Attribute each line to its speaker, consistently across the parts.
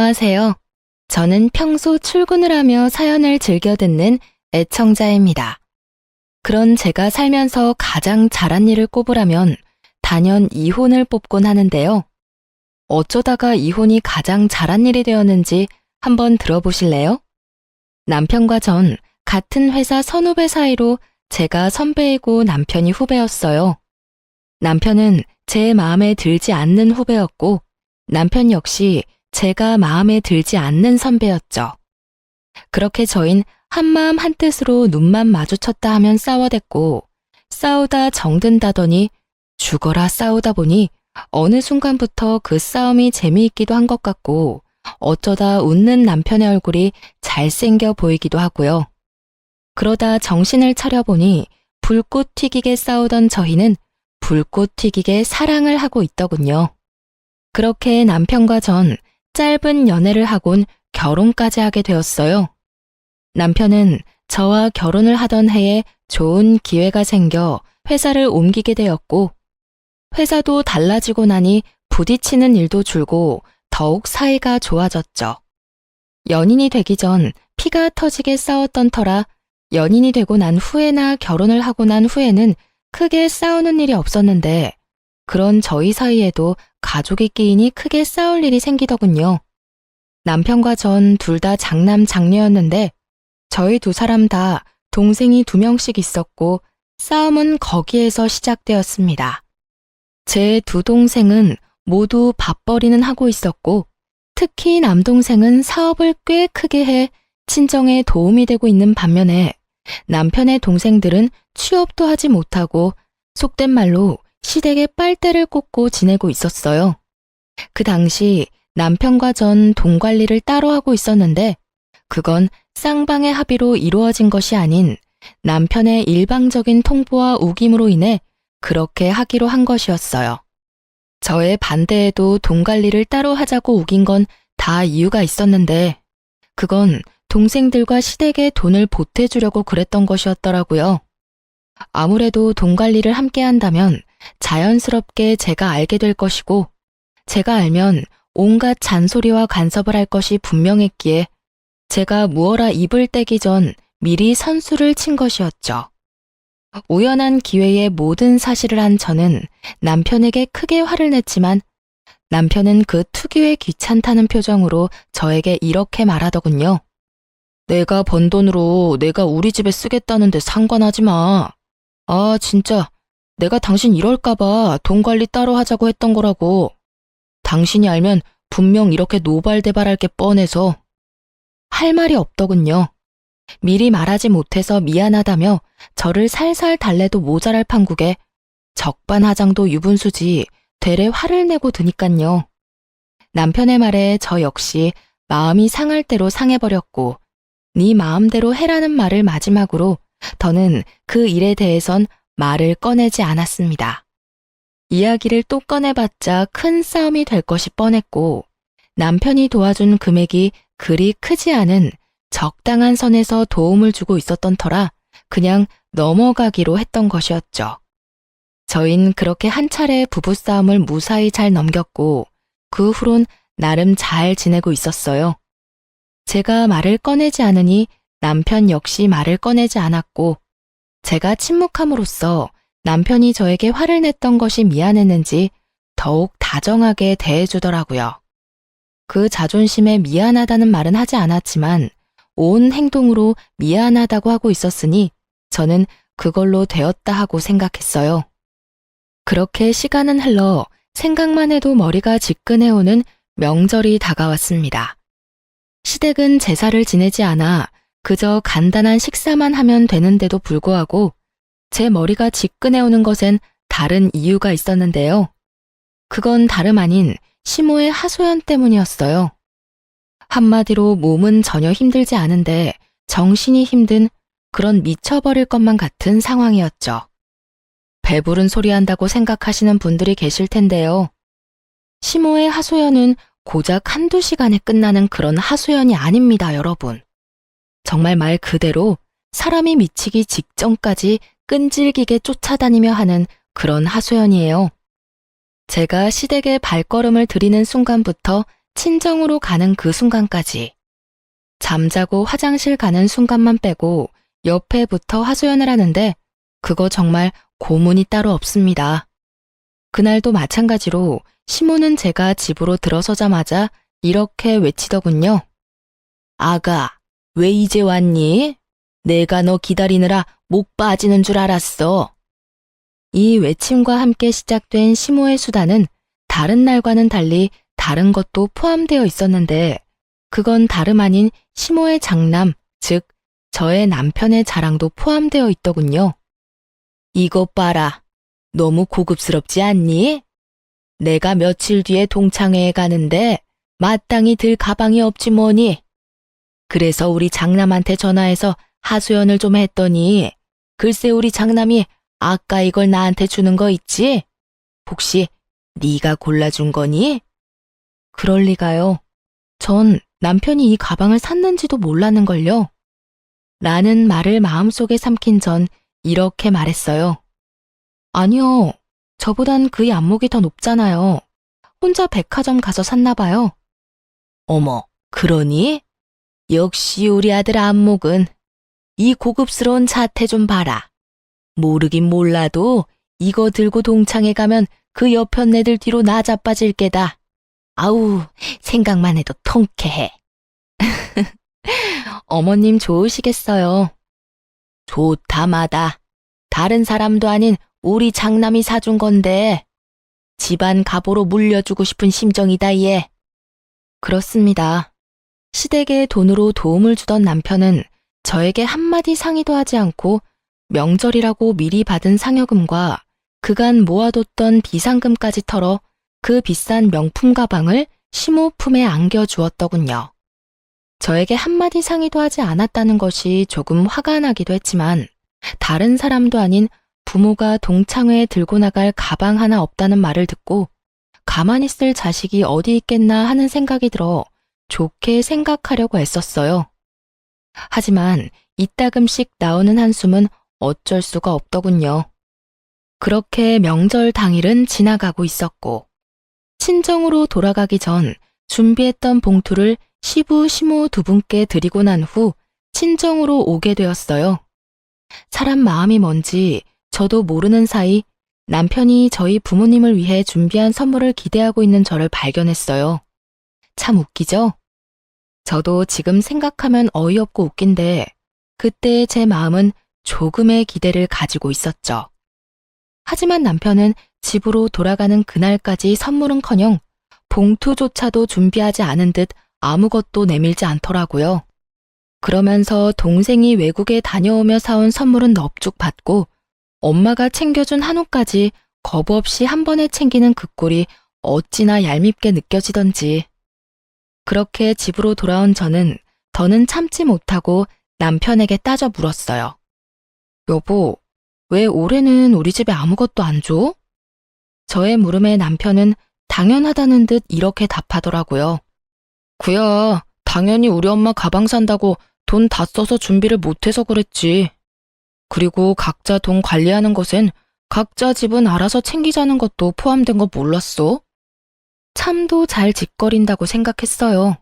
Speaker 1: 안녕하세요. 저는 평소 출근을 하며 사연을 즐겨 듣는 애청자입니다. 그런 제가 살면서 가장 잘한 일을 꼽으라면 단연 이혼을 뽑곤 하는데요. 어쩌다가 이혼이 가장 잘한 일이 되었는지 한번 들어보실래요? 남편과 전 같은 회사 선후배 사이로 제가 선배이고 남편이 후배였어요. 남편은 제 마음에 들지 않는 후배였고 남편 역시 제가 마음에 들지 않는 선배였죠. 그렇게 저흰 한마음 한뜻으로 눈만 마주쳤다 하면 싸워댔고 싸우다 정든다더니 죽어라 싸우다 보니 어느 순간부터 그 싸움이 재미있기도 한 것 같고 어쩌다 웃는 남편의 얼굴이 잘생겨 보이기도 하고요. 그러다 정신을 차려보니 불꽃 튀기게 싸우던 저희는 불꽃 튀기게 사랑을 하고 있더군요. 그렇게 남편과 전 짧은 연애를 하곤 결혼까지 하게 되었어요. 남편은 저와 결혼을 하던 해에 좋은 기회가 생겨 회사를 옮기게 되었고 회사도 달라지고 나니 부딪히는 일도 줄고 더욱 사이가 좋아졌죠. 연인이 되기 전 피가 터지게 싸웠던 터라 연인이 되고 난 후에나 결혼을 하고 난 후에는 크게 싸우는 일이 없었는데 그런 저희 사이에도 가족이 끼이니 크게 싸울 일이 생기더군요. 남편과 전 둘 다 장남 장녀였는데 저희 두 사람 다 동생이 2명씩 있었고 싸움은 거기에서 시작되었습니다. 제 두 동생은 모두 밥벌이는 하고 있었고 특히 남동생은 사업을 꽤 크게 해 친정에 도움이 되고 있는 반면에 남편의 동생들은 취업도 하지 못하고 속된 말로 시댁에 빨대를 꽂고 지내고 있었어요. 그 당시 남편과 전 돈 관리를 따로 하고 있었는데 그건 쌍방의 합의로 이루어진 것이 아닌 남편의 일방적인 통보와 우김으로 인해 그렇게 하기로 한 것이었어요. 저의 반대에도 돈 관리를 따로 하자고 우긴 건 다 이유가 있었는데 그건 동생들과 시댁에 돈을 보태주려고 그랬던 것이었더라고요. 아무래도 돈 관리를 함께 한다면 자연스럽게 제가 알게 될 것이고 제가 알면 온갖 잔소리와 간섭을 할 것이 분명했기에 제가 무어라 입을 떼기 전 미리 선수를 친 것이었죠. 우연한 기회에 모든 사실을 한 저는 남편에게 크게 화를 냈지만 남편은 그 특유의 귀찮다는 표정으로 저에게 이렇게 말하더군요. 내가 번 돈으로 내가 우리 집에 쓰겠다는데 상관하지 마. 아, 진짜 내가 당신 이럴까봐 돈 관리 따로 하자고 했던 거라고. 당신이 알면 분명 이렇게 노발대발할 게 뻔해서. 할 말이 없더군요. 미리 말하지 못해서 미안하다며 저를 살살 달래도 모자랄 판국에 적반하장도 유분수지 되레 화를 내고 드니깐요. 남편의 말에 저 역시 마음이 상할 대로 상해버렸고 네 마음대로 해라는 말을 마지막으로 더는 그 일에 대해선 말을 꺼내지 않았습니다. 이야기를 또 꺼내봤자 큰 싸움이 될 것이 뻔했고 남편이 도와준 금액이 그리 크지 않은 적당한 선에서 도움을 주고 있었던 터라 그냥 넘어가기로 했던 것이었죠. 저흰 그렇게 한 차례 부부싸움을 무사히 잘 넘겼고 그 후론 나름 잘 지내고 있었어요. 제가 말을 꺼내지 않으니 남편 역시 말을 꺼내지 않았고 제가 침묵함으로써 남편이 저에게 화를 냈던 것이 미안했는지 더욱 다정하게 대해주더라고요. 그 자존심에 미안하다는 말은 하지 않았지만 온 행동으로 미안하다고 하고 있었으니 저는 그걸로 되었다 하고 생각했어요. 그렇게 시간은 흘러 생각만 해도 머리가 지끈해오는 명절이 다가왔습니다. 시댁은 제사를 지내지 않아 그저 간단한 식사만 하면 되는데도 불구하고 제 머리가 지끈해오는 것엔 다른 이유가 있었는데요. 그건 다름 아닌 시모의 하소연 때문이었어요. 한마디로 몸은 전혀 힘들지 않은데 정신이 힘든 그런 미쳐버릴 것만 같은 상황이었죠. 배부른 소리 한다고 생각하시는 분들이 계실 텐데요. 시모의 하소연은 고작 한두 시간에 끝나는 그런 하소연이 아닙니다, 여러분. 정말 말 그대로 사람이 미치기 직전까지 끈질기게 쫓아다니며 하는 그런 하소연이에요. 제가 시댁에 발걸음을 들이는 순간부터 친정으로 가는 그 순간까지. 잠자고 화장실 가는 순간만 빼고 옆에 붙어 하소연을 하는데 그거 정말 고문이 따로 없습니다. 그날도 마찬가지로 시모는 제가 집으로 들어서자마자 이렇게 외치더군요. 아가, 왜 이제 왔니? 내가 너 기다리느라 목 빠지는 줄 알았어. 이 외침과 함께 시작된 시모의 수다는 다른 날과는 달리 다른 것도 포함되어 있었는데 그건 다름 아닌 시모의 장남, 즉 저의 남편의 자랑도 포함되어 있더군요. 이것 봐라. 너무 고급스럽지 않니? 내가 며칠 뒤에 동창회에 가는데 마땅히 들 가방이 없지 뭐니. 그래서 우리 장남한테 전화해서 하소연을 좀 했더니 글쎄 우리 장남이 아까 이걸 나한테 주는 거 있지? 혹시 네가 골라준 거니? 그럴 리가요. 전 남편이 이 가방을 샀는지도 몰랐는걸요. 라는 말을 마음속에 삼킨 전 이렇게 말했어요. 아니요. 저보단 그의 안목이 더 높잖아요. 혼자 백화점 가서 샀나 봐요. 어머, 그러니? 역시 우리 아들 안목은 이 고급스러운 자태 좀 봐라. 모르긴 몰라도 이거 들고 동창회 가면 그 여편네들 뒤로 나 자빠질 게다. 아우, 생각만 해도 통쾌해. 어머님 좋으시겠어요. 좋다 마다. 다른 사람도 아닌 우리 장남이 사준 건데 집안 가보로 물려주고 싶은 심정이다 얘. 그렇습니다. 시댁에 돈으로 도움을 주던 남편은 저에게 한마디 상의도 하지 않고 명절이라고 미리 받은 상여금과 그간 모아뒀던 비상금까지 털어 그 비싼 명품 가방을 시모 품에 안겨주었더군요. 저에게 한마디 상의도 하지 않았다는 것이 조금 화가 나기도 했지만 다른 사람도 아닌 부모가 동창회에 들고 나갈 가방 하나 없다는 말을 듣고 가만히 있을 자식이 어디 있겠나 하는 생각이 들어 좋게 생각하려고 애썼어요. 하지만 이따금씩 나오는 한숨은 어쩔 수가 없더군요. 그렇게 명절 당일은 지나가고 있었고 친정으로 돌아가기 전 준비했던 봉투를 시부, 시모 두 분께 드리고 난 후 친정으로 오게 되었어요. 사람 마음이 뭔지 저도 모르는 사이 남편이 저희 부모님을 위해 준비한 선물을 기대하고 있는 저를 발견했어요. 참 웃기죠? 저도 지금 생각하면 어이없고 웃긴데 그때의 제 마음은 조금의 기대를 가지고 있었죠. 하지만 남편은 집으로 돌아가는 그날까지 선물은커녕 봉투조차도 준비하지 않은 듯 아무것도 내밀지 않더라고요. 그러면서 동생이 외국에 다녀오며 사온 선물은 넙죽 받고 엄마가 챙겨준 한우까지 거부 없이 한 번에 챙기는 그 꼴이 어찌나 얄밉게 느껴지던지. 그렇게 집으로 돌아온 저는 더는 참지 못하고 남편에게 따져 물었어요. 여보, 왜 올해는 우리 집에 아무것도 안 줘? 저의 물음에 남편은 당연하다는 듯 이렇게 답하더라고요. 그야, 당연히 우리 엄마 가방 산다고 돈 다 써서 준비를 못해서 그랬지. 그리고 각자 돈 관리하는 것엔 각자 집은 알아서 챙기자는 것도 포함된 거 몰랐어? 참도 잘 짓거린다고 생각했어요.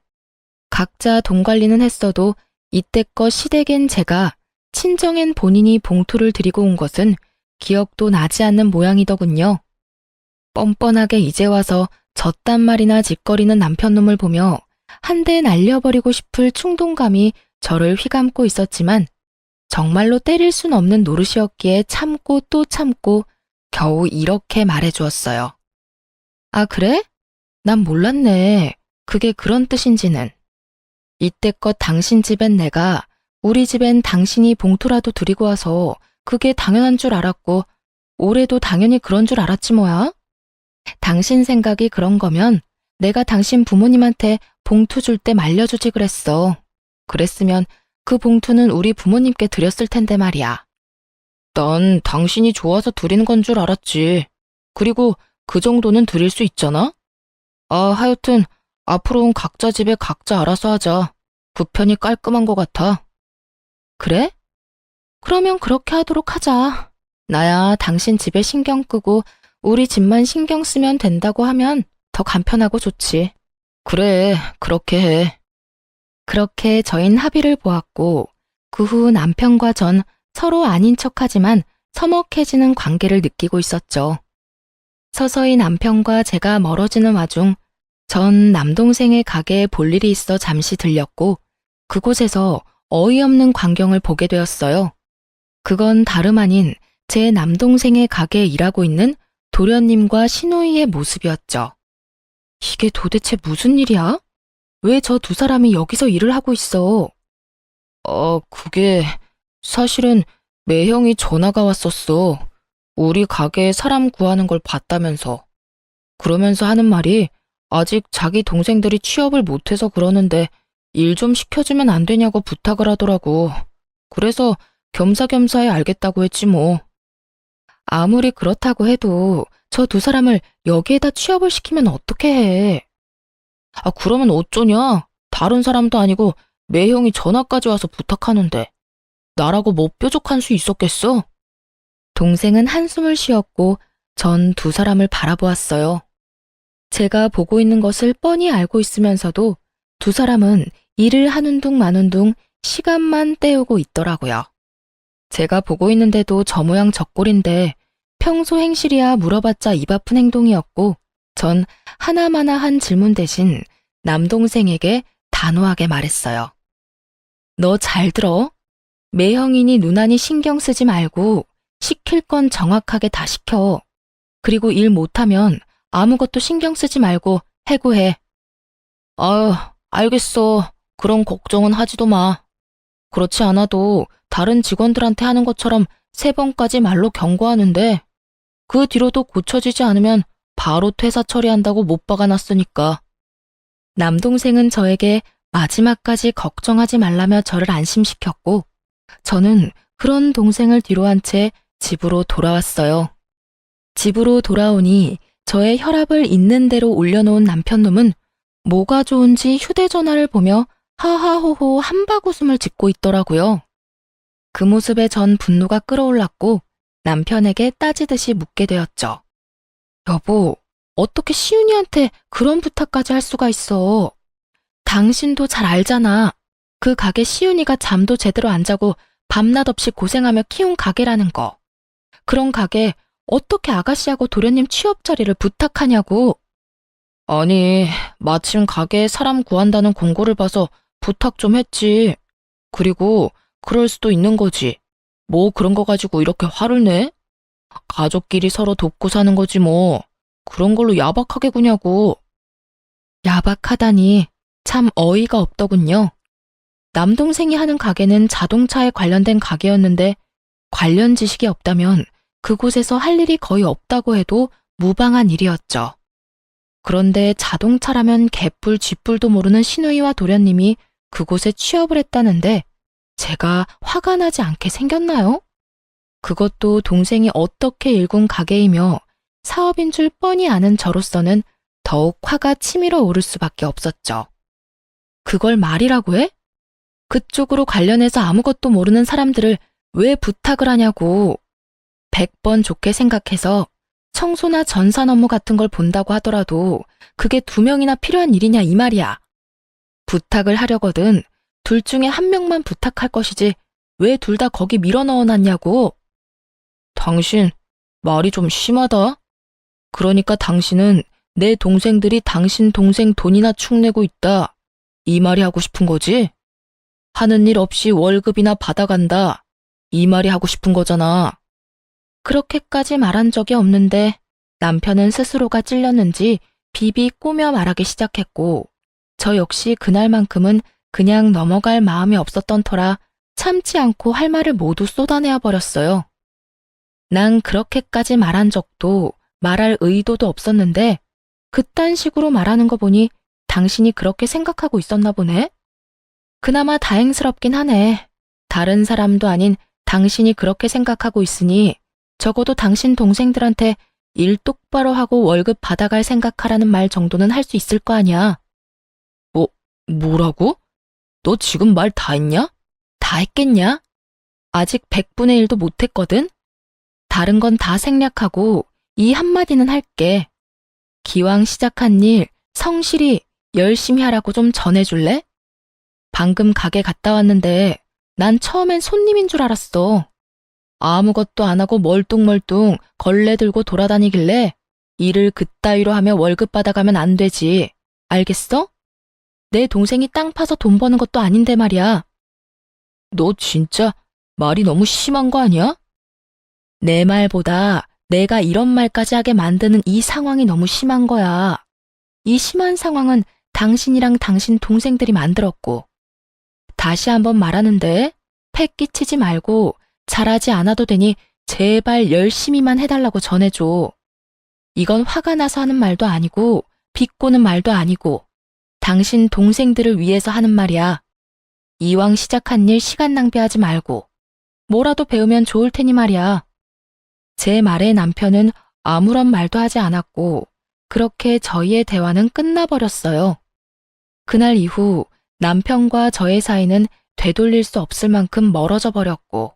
Speaker 1: 각자 돈 관리는 했어도 이때껏 시댁엔 제가 친정엔 본인이 봉투를 드리고 온 것은 기억도 나지 않는 모양이더군요. 뻔뻔하게 이제 와서 저딴 말이나 짓거리는 남편놈을 보며 한 대 날려버리고 싶을 충동감이 저를 휘감고 있었지만 정말로 때릴 순 없는 노릇이었기에 참고 또 참고 겨우 이렇게 말해주었어요. 아, 그래? 난 몰랐네. 그게 그런 뜻인지는. 이때껏 당신 집엔 내가, 우리 집엔 당신이 봉투라도 드리고 와서 그게 당연한 줄 알았고 올해도 당연히 그런 줄 알았지 뭐야. 당신 생각이 그런 거면 내가 당신 부모님한테 봉투 줄 때 말려주지 그랬어. 그랬으면 그 봉투는 우리 부모님께 드렸을 텐데 말이야. 난 당신이 좋아서 드리는 건 줄 알았지. 그리고 그 정도는 드릴 수 있잖아? 하여튼 앞으로는 각자 집에 각자 알아서 하자. 그 편이 깔끔한 것 같아. 그래? 그러면 그렇게 하도록 하자. 나야 당신 집에 신경 끄고 우리 집만 신경 쓰면 된다고 하면 더 간편하고 좋지. 그래, 그렇게 해. 그렇게 저흰 합의를 보았고, 그 후 남편과 전 서로 아닌 척하지만 서먹해지는 관계를 느끼고 있었죠. 서서히 남편과 제가 멀어지는 와중, 전 남동생의 가게에 볼 일이 있어 잠시 들렸고, 그곳에서 어이없는 광경을 보게 되었어요. 그건 다름 아닌 제 남동생의 가게에 일하고 있는 도련님과 시누이의 모습이었죠. 이게 도대체 무슨 일이야? 왜 저 두 사람이 여기서 일을 하고 있어? 그게 사실은 매형이 전화가 왔었어. 우리 가게에 사람 구하는 걸 봤다면서. 그러면서 하는 말이 아직 자기 동생들이 취업을 못해서 그러는데 일 좀 시켜주면 안 되냐고 부탁을 하더라고. 그래서 겸사겸사에 알겠다고 했지 뭐. 아무리 그렇다고 해도 저 두 사람을 여기에다 취업을 시키면 어떻게 해? 그러면 어쩌냐? 다른 사람도 아니고 매형이 전화까지 와서 부탁하는데 나라고 뭐 뾰족한 수 있었겠어? 동생은 한숨을 쉬었고 전 두 사람을 바라보았어요. 제가 보고 있는 것을 뻔히 알고 있으면서도 두 사람은 일을 하는 둥 마는 둥 시간만 때우고 있더라고요. 제가 보고 있는데도 저 모양 저 꼴인데 평소 행실이야 물어봤자 입 아픈 행동이었고 전 하나마나한 질문 대신 남동생에게 단호하게 말했어요. 너 잘 들어? 매형이니 누나니 신경 쓰지 말고 시킬 건 정확하게 다 시켜. 그리고 일 못하면 아무것도 신경 쓰지 말고 해고해. 아유, 알겠어. 그런 걱정은 하지도 마. 그렇지 않아도 다른 직원들한테 하는 것처럼 3번까지 말로 경고하는데 그 뒤로도 고쳐지지 않으면 바로 퇴사 처리한다고 못 박아놨으니까. 남동생은 저에게 마지막까지 걱정하지 말라며 저를 안심시켰고 저는 그런 동생을 뒤로한 채 집으로 돌아왔어요. 집으로 돌아오니 저의 혈압을 있는 대로 올려놓은 남편놈은 뭐가 좋은지 휴대전화를 보며 하하호호 한바구음을 짓고 있더라고요. 그 모습에 전 분노가 끌어올랐고 남편에게 따지듯이 묻게 되었죠. 여보, 어떻게 시윤이한테 그런 부탁까지 할 수가 있어? 당신도 잘 알잖아. 그 가게 시윤이가 잠도 제대로 안 자고 밤낮 없이 고생하며 키운 가게라는 거. 그런 가게 어떻게 아가씨하고 도련님 취업 자리를 부탁하냐고. 아니, 마침 가게에 사람 구한다는 공고를 봐서 부탁 좀 했지. 그리고 그럴 수도 있는 거지. 뭐 그런 거 가지고 이렇게 화를 내? 가족끼리 서로 돕고 사는 거지 뭐. 그런 걸로 야박하게 구냐고. 야박하다니 참 어이가 없더군요. 남동생이 하는 가게는 자동차에 관련된 가게였는데 관련 지식이 없다면 그곳에서 할 일이 거의 없다고 해도 무방한 일이었죠. 그런데 자동차라면 개뿔 쥐뿔도 모르는 시누이와 도련님이 그곳에 취업을 했다는데 제가 화가 나지 않게 생겼나요? 그것도 동생이 어떻게 일군 가게이며 사업인 줄 뻔히 아는 저로서는 더욱 화가 치밀어 오를 수밖에 없었죠. 그걸 말이라고 해? 그쪽으로 관련해서 아무것도 모르는 사람들을 왜 부탁을 하냐고. 100번 좋게 생각해서 청소나 전산 업무 같은 걸 본다고 하더라도 그게 2명이나 필요한 일이냐 이 말이야. 부탁을 하려거든 둘 중에 한 명만 부탁할 것이지 왜 둘 다 거기 밀어 넣어놨냐고. 당신 말이 좀 심하다. 그러니까 당신은 내 동생들이 당신 동생 돈이나 축내고 있다. 이 말이 하고 싶은 거지? 하는 일 없이 월급이나 받아간다. 이 말이 하고 싶은 거잖아. 그렇게까지 말한 적이 없는데 남편은 스스로가 찔렸는지 비비 꼬며 말하기 시작했고 저 역시 그날만큼은 그냥 넘어갈 마음이 없었던 터라 참지 않고 할 말을 모두 쏟아내어 버렸어요. 난 그렇게까지 말한 적도 말할 의도도 없었는데 그딴 식으로 말하는 거 보니 당신이 그렇게 생각하고 있었나 보네? 그나마 다행스럽긴 하네. 다른 사람도 아닌 당신이 그렇게 생각하고 있으니 적어도 당신 동생들한테 일 똑바로 하고 월급 받아갈 생각하라는 말 정도는 할 수 있을 거 아니야. 뭐라고? 너 지금 말 다 했냐? 다 했겠냐? 아직 100분의 1도 못 했거든? 다른 건 다 생략하고 이 한마디는 할게. 기왕 시작한 일 성실히 열심히 하라고 좀 전해줄래? 방금 가게 갔다 왔는데 난 처음엔 손님인 줄 알았어. 아무것도 안 하고 멀뚱멀뚱 걸레 들고 돌아다니길래 일을 그따위로 하며 월급 받아가면 안 되지. 알겠어? 내 동생이 땅 파서 돈 버는 것도 아닌데 말이야. 너 진짜 말이 너무 심한 거 아니야? 내 말보다 내가 이런 말까지 하게 만드는 이 상황이 너무 심한 거야. 이 심한 상황은 당신이랑 당신 동생들이 만들었고. 다시 한번 말하는데 패 끼치지 말고 잘하지 않아도 되니 제발 열심히만 해달라고 전해줘. 이건 화가 나서 하는 말도 아니고 비꼬는 말도 아니고 당신 동생들을 위해서 하는 말이야. 이왕 시작한 일 시간 낭비하지 말고 뭐라도 배우면 좋을 테니 말이야. 제 말에 남편은 아무런 말도 하지 않았고 그렇게 저희의 대화는 끝나버렸어요. 그날 이후 남편과 저의 사이는 되돌릴 수 없을 만큼 멀어져 버렸고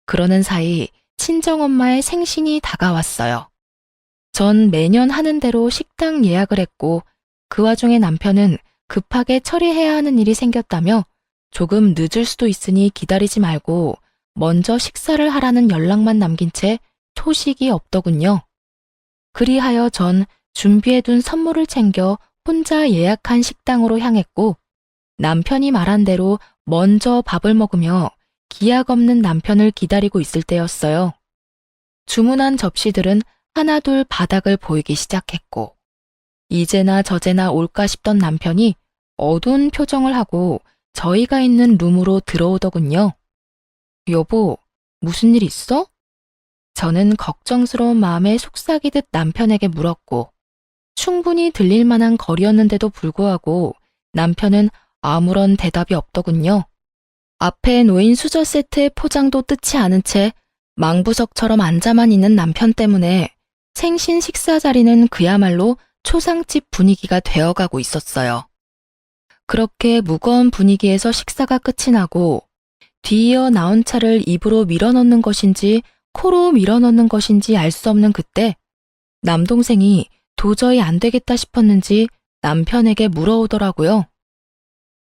Speaker 1: 그러는 사이 친정엄마의 생신이 다가왔어요. 전 매년 하는 대로 식당 예약을 했고 그 와중에 남편은 급하게 처리해야 하는 일이 생겼다며 조금 늦을 수도 있으니 기다리지 말고 먼저 식사를 하라는 연락만 남긴 채 소식이 없더군요. 그리하여 전 준비해둔 선물을 챙겨 혼자 예약한 식당으로 향했고 남편이 말한 대로 먼저 밥을 먹으며 기약 없는 남편을 기다리고 있을 때였어요. 주문한 접시들은 하나둘 바닥을 보이기 시작했고 이제나 저제나 올까 싶던 남편이 어두운 표정을 하고 저희가 있는 룸으로 들어오더군요. 여보, 무슨 일 있어? 저는 걱정스러운 마음에 속삭이듯 남편에게 물었고 충분히 들릴 만한 거리였는데도 불구하고 남편은 아무런 대답이 없더군요. 앞에 놓인 수저 세트의 포장도 뜯지 않은 채 망부석처럼 앉아만 있는 남편 때문에 생신 식사 자리는 그야말로 초상집 분위기가 되어가고 있었어요. 그렇게 무거운 분위기에서 식사가 끝이 나고 뒤이어 나온 차를 입으로 밀어넣는 것인지 코로 밀어넣는 것인지 알 수 없는 그때 남동생이 도저히 안 되겠다 싶었는지 남편에게 물어오더라고요.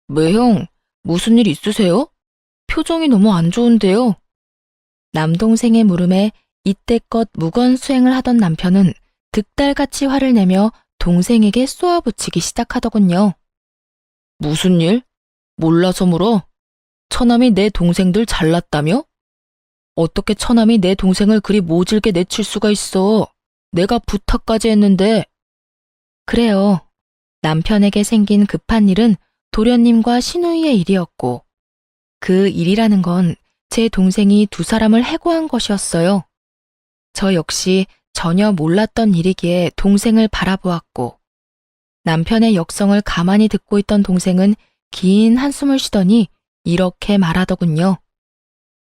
Speaker 1: 왜 형, 무슨 일 있으세요? 표정이 너무 안 좋은데요. 남동생의 물음에 이때껏 무건수행을 하던 남편은 득달같이 화를 내며 동생에게 쏘아붙이기 시작하더군요. 무슨 일? 몰라서 물어? 처남이 내 동생들 잘났다며? 어떻게 처남이 내 동생을 그리 모질게 내칠 수가 있어? 내가 부탁까지 했는데. 그래요. 남편에게 생긴 급한 일은 도련님과 시누이의 일이었고 그 일이라는 건 제 동생이 두 사람을 해고한 것이었어요. 저 역시 전혀 몰랐던 일이기에 동생을 바라보았고 남편의 역성을 가만히 듣고 있던 동생은 긴 한숨을 쉬더니 이렇게 말하더군요.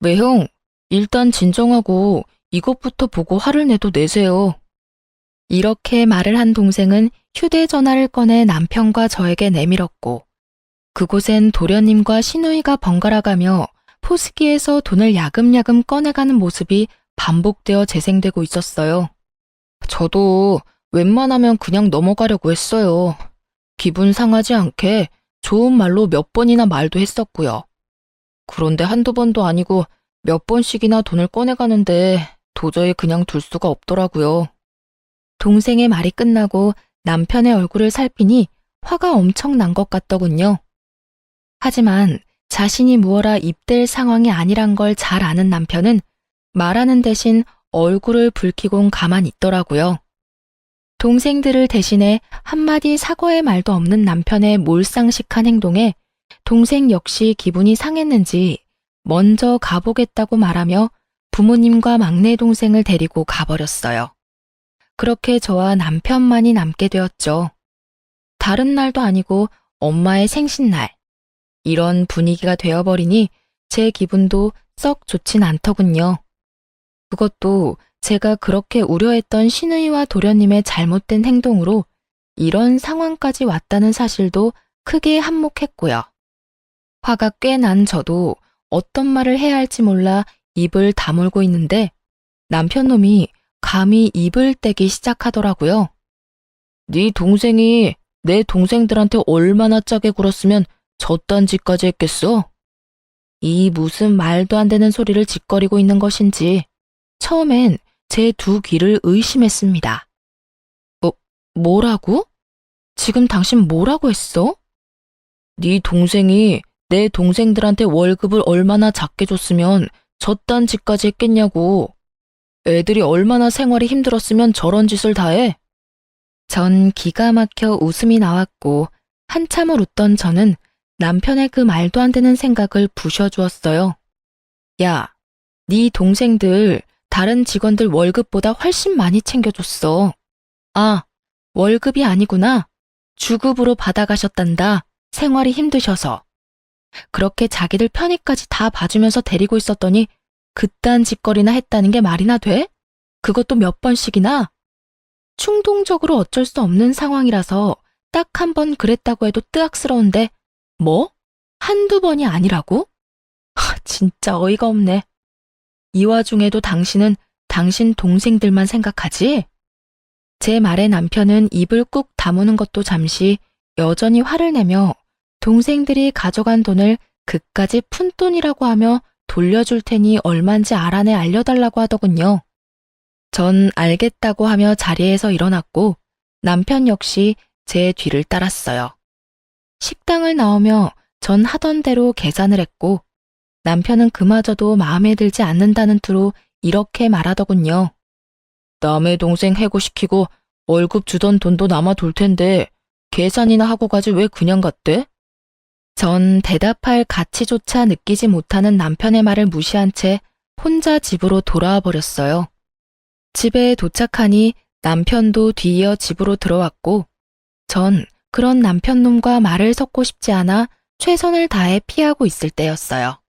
Speaker 1: 왜 형, 일단 진정하고 이것부터 보고 화를 내도 내세요. 이렇게 말을 한 동생은 휴대전화를 꺼내 남편과 저에게 내밀었고 그곳엔 도련님과 시누이가 번갈아가며 포스기에서 돈을 야금야금 꺼내가는 모습이 반복되어 재생되고 있었어요. 저도 웬만하면 그냥 넘어가려고 했어요. 기분 상하지 않게 좋은 말로 몇 번이나 말도 했었고요. 그런데 한두 번도 아니고 몇 번씩이나 돈을 꺼내가는데 도저히 그냥 둘 수가 없더라고요. 동생의 말이 끝나고 남편의 얼굴을 살피니 화가 엄청 난 것 같더군요. 하지만 자신이 무어라 입댈 상황이 아니란 걸 잘 아는 남편은 말하는 대신 얼굴을 붉히곤 가만히 있더라고요. 동생들을 대신해 한마디 사과의 말도 없는 남편의 몰상식한 행동에 동생 역시 기분이 상했는지 먼저 가보겠다고 말하며 부모님과 막내 동생을 데리고 가버렸어요. 그렇게 저와 남편만이 남게 되었죠. 다른 날도 아니고 엄마의 생신날. 이런 분위기가 되어버리니 제 기분도 썩 좋진 않더군요. 그것도 제가 그렇게 우려했던 시누이와 도련님의 잘못된 행동으로 이런 상황까지 왔다는 사실도 크게 한몫했고요. 화가 꽤 난 저도 어떤 말을 해야 할지 몰라 입을 다물고 있는데 남편 놈이 감히 입을 떼기 시작하더라고요. 네 동생이 내 동생들한테 얼마나 짜게 굴었으면 저딴 짓까지 했겠어? 이 무슨 말도 안 되는 소리를 짓거리고 있는 것인지 처음엔 제 두 귀를 의심했습니다. 뭐라고? 지금 당신 뭐라고 했어? 네 동생이 내 동생들한테 월급을 얼마나 작게 줬으면 저딴 짓까지 했겠냐고. 애들이 얼마나 생활이 힘들었으면 저런 짓을 다 해? 전 기가 막혀 웃음이 나왔고 한참을 웃던 저는 남편의 그 말도 안 되는 생각을 부셔주었어요. 야, 네 동생들 다른 직원들 월급보다 훨씬 많이 챙겨줬어. 아, 월급이 아니구나. 주급으로 받아가셨단다. 생활이 힘드셔서. 그렇게 자기들 편의까지 다 봐주면서 데리고 있었더니 그딴 짓거리나 했다는 게 말이나 돼? 그것도 몇 번씩이나? 충동적으로 어쩔 수 없는 상황이라서 딱 한 번 그랬다고 해도 뜨악스러운데 뭐? 한두 번이 아니라고? 진짜 어이가 없네. 이 와중에도 당신은 당신 동생들만 생각하지? 제 말에 남편은 입을 꾹 다무는 것도 잠시 여전히 화를 내며 동생들이 가져간 돈을 그까지 푼돈이라고 하며 돌려줄 테니 얼만지 알아내 알려달라고 하더군요. 전 알겠다고 하며 자리에서 일어났고 남편 역시 제 뒤를 따랐어요. 식당을 나오며 전 하던 대로 계산을 했고 남편은 그마저도 마음에 들지 않는다는 투로 이렇게 말하더군요. 남의 동생 해고시키고 월급 주던 돈도 남아돌 텐데 계산이나 하고 가지 왜 그냥 갔대? 전 대답할 가치조차 느끼지 못하는 남편의 말을 무시한 채 혼자 집으로 돌아와 버렸어요. 집에 도착하니 남편도 뒤이어 집으로 들어왔고 전 그런 남편놈과 말을 섞고 싶지 않아 최선을 다해 피하고 있을 때였어요.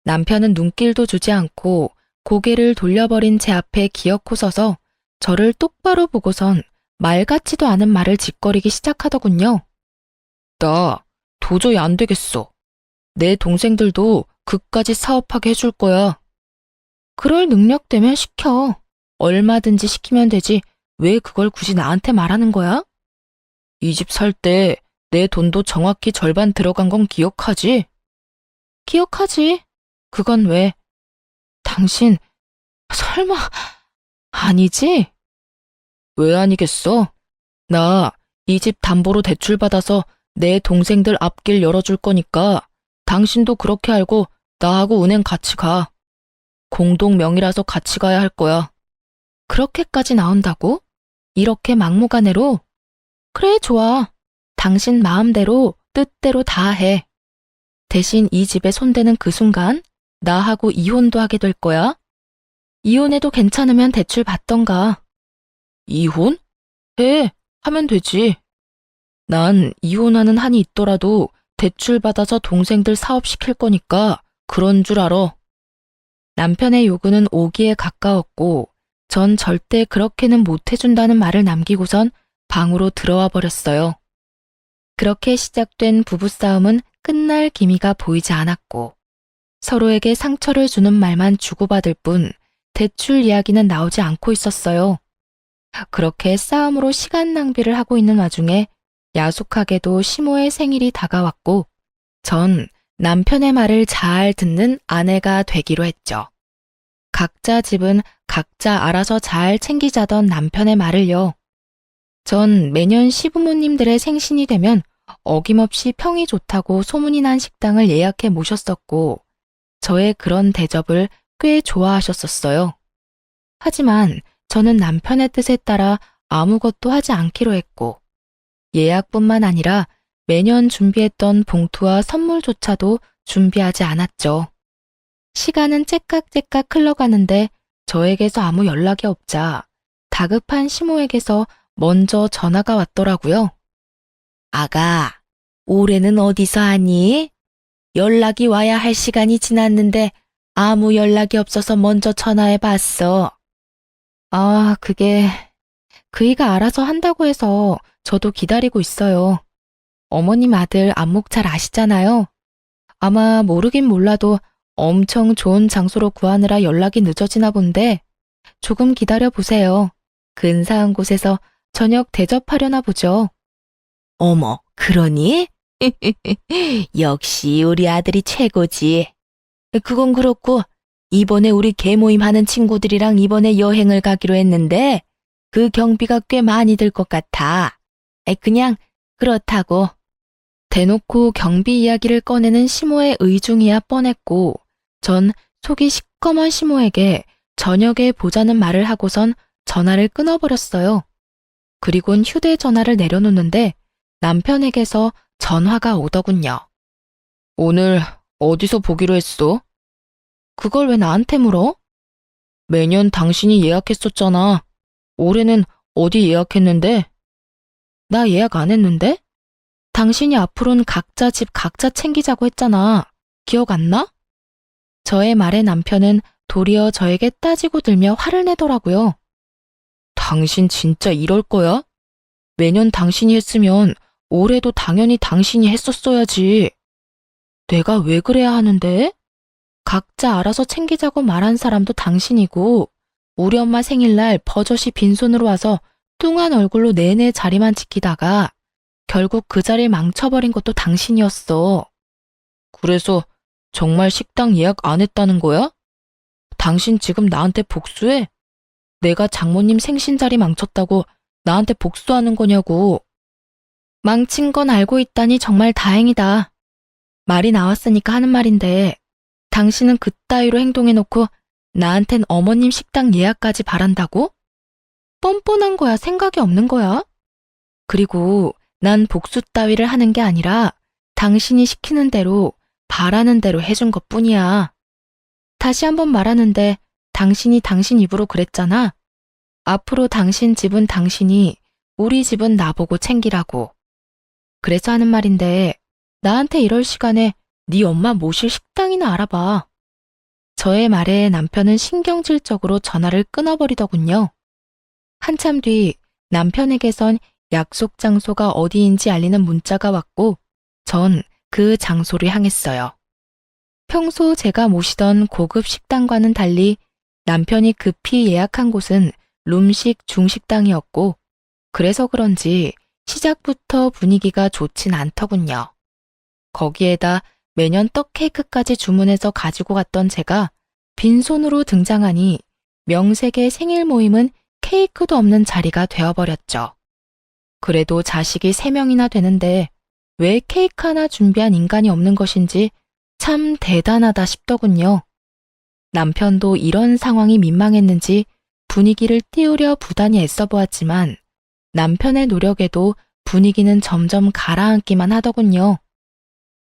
Speaker 1: 남편은 눈길도 주지 않고 고개를 돌려버린 제 앞에 기어코 서서 저를 똑바로 보고선 말 같지도 않은 말을 짓거리기 시작하더군요. 나 도저히 안 되겠어. 내 동생들도 그까지 사업하게 해줄 거야. 그럴 능력 되면 시켜. 얼마든지 시키면 되지. 왜 그걸 굳이 나한테 말하는 거야? 이 집 살 때 내 돈도 정확히 절반 들어간 건 기억하지? 기억하지. 그건 왜? 당신 설마 아니지? 왜 아니겠어? 나 이 집 담보로 대출 받아서 내 동생들 앞길 열어줄 거니까 당신도 그렇게 알고 나하고 은행 같이 가. 공동 명의라서 같이 가야 할 거야. 그렇게까지 나온다고? 이렇게 막무가내로? 그래, 좋아. 당신 마음대로 뜻대로 다 해. 대신 이 집에 손대는 그 순간 나하고 이혼도 하게 될 거야. 이혼해도 괜찮으면 대출 받던가. 이혼? 하면 되지. 난 이혼하는 한이 있더라도 대출 받아서 동생들 사업시킬 거니까 그런 줄 알아. 남편의 요구는 오기에 가까웠고 전 절대 그렇게는 못 해준다는 말을 남기고선 방으로 들어와 버렸어요. 그렇게 시작된 부부싸움은 끝날 기미가 보이지 않았고 서로에게 상처를 주는 말만 주고받을 뿐 대출 이야기는 나오지 않고 있었어요. 그렇게 싸움으로 시간 낭비를 하고 있는 와중에 야속하게도 시모의 생일이 다가왔고 전 남편의 말을 잘 듣는 아내가 되기로 했죠. 각자 집은 각자 알아서 잘 챙기자던 남편의 말을요. 전 매년 시부모님들의 생신이 되면 어김없이 평이 좋다고 소문이 난 식당을 예약해 모셨었고 저의 그런 대접을 꽤 좋아하셨었어요. 하지만 저는 남편의 뜻에 따라 아무것도 하지 않기로 했고 예약뿐만 아니라 매년 준비했던 봉투와 선물조차도 준비하지 않았죠. 시간은 째깍째깍 흘러가는데 저에게서 아무 연락이 없자 다급한 시모에게서 먼저 전화가 왔더라고요. 아가, 올해는 어디서 하니? 연락이 와야 할 시간이 지났는데 아무 연락이 없어서 먼저 전화해 봤어. 아, 그게 그이가 알아서 한다고 해서 저도 기다리고 있어요. 어머님 아들 안목 잘 아시잖아요. 아마 모르긴 몰라도 엄청 좋은 장소로 구하느라 연락이 늦어지나 본데 조금 기다려 보세요. 근사한 곳에서 저녁 대접하려나 보죠. 어머, 그러니? 역시 우리 아들이 최고지. 그건 그렇고, 이번에 우리 개모임 하는 친구들이랑 이번에 여행을 가기로 했는데, 그 경비가 꽤 많이 들 것 같아. 그냥 그렇다고. 대놓고 경비 이야기를 꺼내는 시모의 의중이야 뻔했고, 전 속이 시꺼먼 시모에게 저녁에 보자는 말을 하고선 전화를 끊어버렸어요. 그리곤 휴대전화를 내려놓는데 남편에게서 전화가 오더군요. 오늘 어디서 보기로 했어? 그걸 왜 나한테 물어? 매년 당신이 예약했었잖아. 올해는 어디 예약했는데? 나 예약 안 했는데? 당신이 앞으로는 각자 집 각자 챙기자고 했잖아. 기억 안 나? 저의 말에 남편은 도리어 저에게 따지고 들며 화를 내더라고요. 당신 진짜 이럴 거야? 매년 당신이 했으면 올해도 당연히 당신이 했었어야지. 내가 왜 그래야 하는데? 각자 알아서 챙기자고 말한 사람도 당신이고, 우리 엄마 생일날 버젓이 빈손으로 와서 뚱한 얼굴로 내내 자리만 지키다가 결국 그 자리를 망쳐버린 것도 당신이었어. 그래서 정말 식당 예약 안 했다는 거야? 당신 지금 나한테 복수해? 내가 장모님 생신 자리 망쳤다고 나한테 복수하는 거냐고. 망친 건 알고 있다니 정말 다행이다. 말이 나왔으니까 하는 말인데, 당신은 그따위로 행동해놓고 나한텐 어머님 식당 예약까지 바란다고? 뻔뻔한 거야, 생각이 없는 거야? 그리고 난 복수 따위를 하는 게 아니라 당신이 시키는 대로 바라는 대로 해준 것뿐이야. 다시 한번 말하는데 당신이 당신 입으로 그랬잖아. 앞으로 당신 집은 당신이, 우리 집은 나보고 챙기라고. 그래서 하는 말인데 나한테 이럴 시간에 네 엄마 모실 식당이나 알아봐. 저의 말에 남편은 신경질적으로 전화를 끊어버리더군요. 한참 뒤 남편에게선 약속 장소가 어디인지 알리는 문자가 왔고 전 그 장소를 향했어요. 평소 제가 모시던 고급 식당과는 달리 남편이 급히 예약한 곳은 룸식 중식당이었고 그래서 그런지 시작부터 분위기가 좋진 않더군요. 거기에다 매년 떡 케이크까지 주문해서 가지고 갔던 제가 빈손으로 등장하니 명색의 생일 모임은 케이크도 없는 자리가 되어버렸죠. 그래도 자식이 3명이나 되는데 왜 케이크 하나 준비한 인간이 없는 것인지 참 대단하다 싶더군요. 남편도 이런 상황이 민망했는지 분위기를 띄우려 부단히 애써보았지만 남편의 노력에도 분위기는 점점 가라앉기만 하더군요.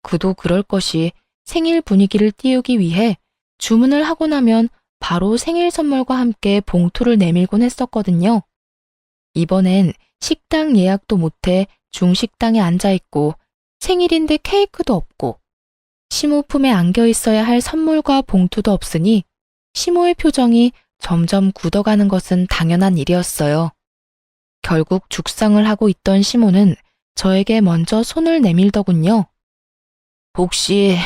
Speaker 1: 그도 그럴 것이 생일 분위기를 띄우기 위해 주문을 하고 나면 바로 생일 선물과 함께 봉투를 내밀곤 했었거든요. 이번엔 식당 예약도 못해 중식당에 앉아있고 생일인데 케이크도 없고 시모 품에 안겨 있어야 할 선물과 봉투도 없으니 시모의 표정이 점점 굳어가는 것은 당연한 일이었어요. 결국 죽상을 하고 있던 시모는 저에게 먼저 손을 내밀더군요. 혹시